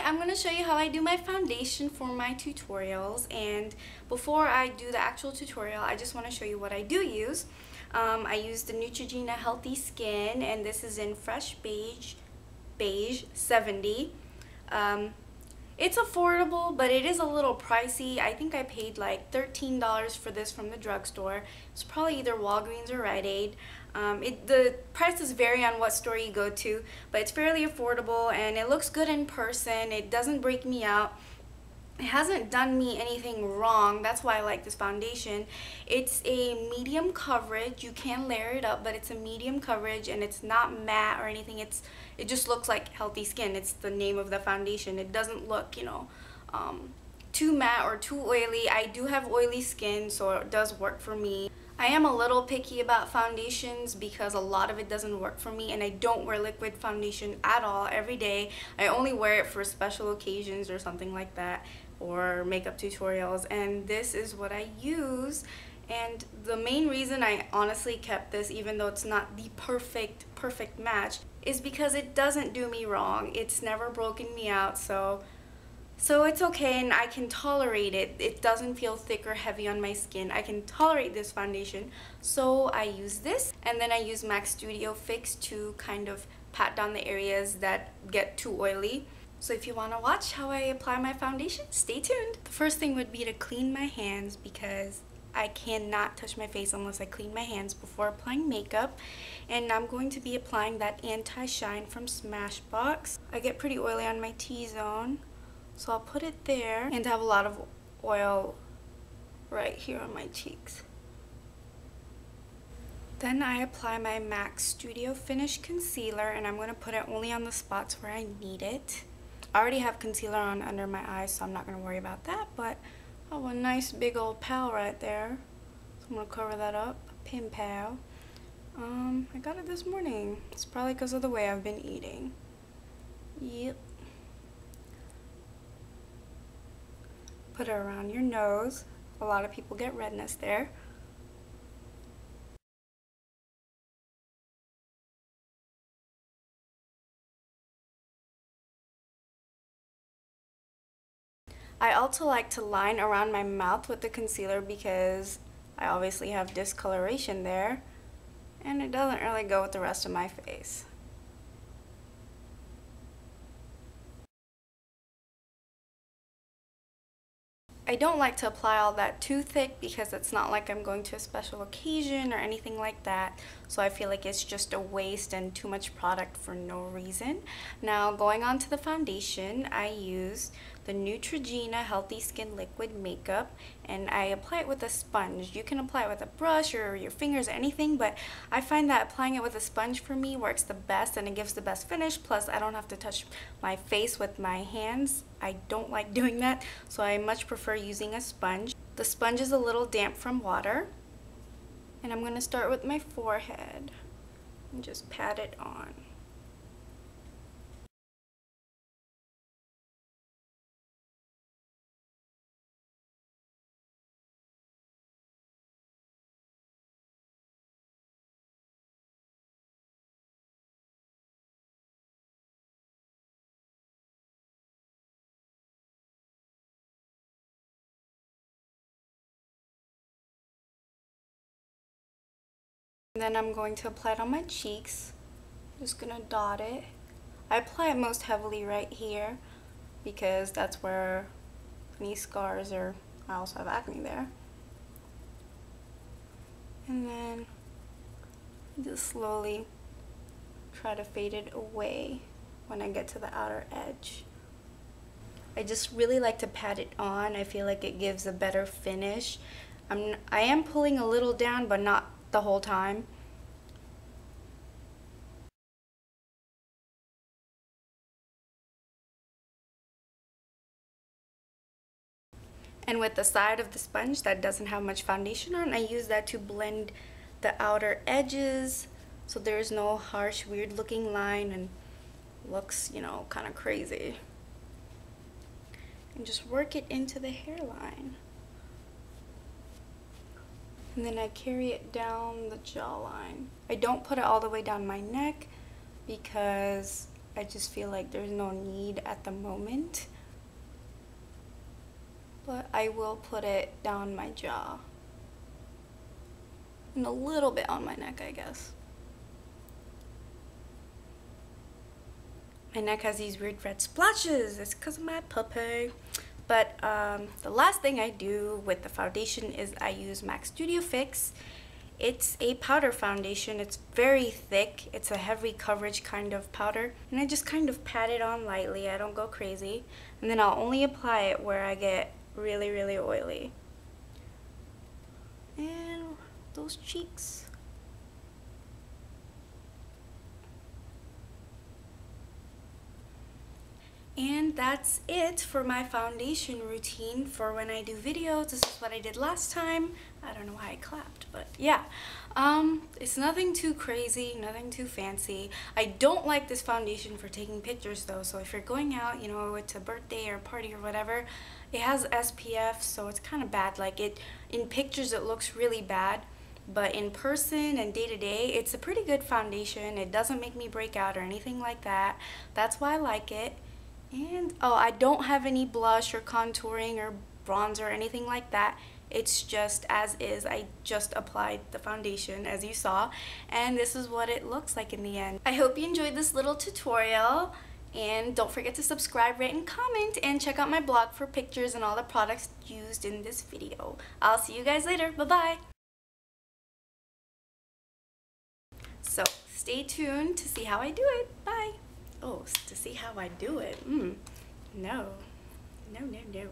I'm going to show you how I do my foundation for my tutorials, and before I do the actual tutorial, I just want to show you what I do use. I use the Neutrogena Healthy Skin, and this is in Fresh Beige 70. It's affordable, but it is a little pricey. I think I paid like $13 for this from the drugstore. It's probably either Walgreens or Rite Aid. The prices vary on what store you go to, but it's fairly affordable and it looks good in person. It doesn't break me out. It hasn't done me anything wrong. That's why I like this foundation. It's a medium coverage. You can layer it up, but it's a medium coverage and it's not matte or anything. It just looks like healthy skin. It's the name of the foundation. It doesn't look, too matte or too oily. I do have oily skin, so it does work for me. I am a little picky about foundations because a lot of it doesn't work for me, and I don't wear liquid foundation at all every day. I only wear it for special occasions or something like that, or makeup tutorials, and this is what I use. And the main reason I honestly kept this, even though it's not the perfect match, is because it doesn't do me wrong. It's never broken me out, so it's okay, and I can tolerate it. It doesn't feel thick or heavy on my skin. I can tolerate this foundation, so I use this. And then I use MAC Studio Fix to kind of pat down the areas that get too oily. So if you want to watch how I apply my foundation, stay tuned. The first thing would be to clean my hands, because I cannot touch my face unless I clean my hands before applying makeup. And I'm going to be applying that anti-shine from Smashbox. I get pretty oily on my T-zone, so I'll put it there, and I have a lot of oil right here on my cheeks. Then I apply my MAC Studio Finish Concealer, and I'm going to put it only on the spots where I need it. I already have concealer on under my eyes, so I'm not going to worry about that, but I have a nice big old pal right there. So I'm going to cover that up. A pin pal. I got it this morning. It's probably because of the way I've been eating. Yep. Put it around your nose. A lot of people get redness there. I also like to line around my mouth with the concealer because I obviously have discoloration there, and it doesn't really go with the rest of my face. I don't like to apply all that too thick because it's not like I'm going to a special occasion or anything like that, so I feel like it's just a waste and too much product for no reason. Now, going on to the foundation, I use the Neutrogena Healthy Skin Liquid Makeup, and I apply it with a sponge. You can apply it with a brush or your fingers or anything, but I find that applying it with a sponge for me works the best, and it gives the best finish. Plus, I don't have to touch my face with my hands. I don't like doing that, so I much prefer using a sponge. The sponge is a little damp from water, and I'm going to start with my forehead and just pat it on. And then I'm going to apply it on my cheeks. I'm just gonna dot it. I apply it most heavily right here because that's where any scars, or I also have acne there. And then just slowly try to fade it away when I get to the outer edge. I just really like to pat it on. I feel like it gives a better finish. I am pulling a little down, but not the whole time. And with the side of the sponge that doesn't have much foundation on, I use that to blend the outer edges so there's no harsh, weird looking line and looks, kind of crazy. And just work it into the hairline. And then I carry it down the jawline. I don't put it all the way down my neck because I just feel like there's no need at the moment. But I will put it down my jaw. And a little bit on my neck, I guess. My neck has these weird red splashes. It's because of my puppy. But the last thing I do with the foundation is I use MAC Studio Fix. It's a powder foundation. It's very thick. It's a heavy coverage kind of powder. And I just kind of pat it on lightly. I don't go crazy. And then I'll only apply it where I get really, really oily. And those cheeks. And that's it for my foundation routine for when I do videos. This is what I did last time. I don't know why I clapped, but yeah. It's nothing too crazy, nothing too fancy. I don't like this foundation for taking pictures though, so if you're going out, you know, it's a birthday or party or whatever, it has SPF, so it's kind of bad. Like, in pictures it looks really bad, but in person and day to day, it's a pretty good foundation. It doesn't make me break out or anything like that. That's why I like it. And oh, I don't have any blush or contouring or bronzer or anything like that. It's just as is. I just applied the foundation, as you saw, and this is what it looks like in the end. I hope you enjoyed this little tutorial, and don't forget to subscribe, rate, and comment, and check out my blog for pictures and all the products used in this video. I'll see you guys later. Bye-bye! So, stay tuned to see how I do it. Bye! Oh, to see how I do it. No. No, no, no.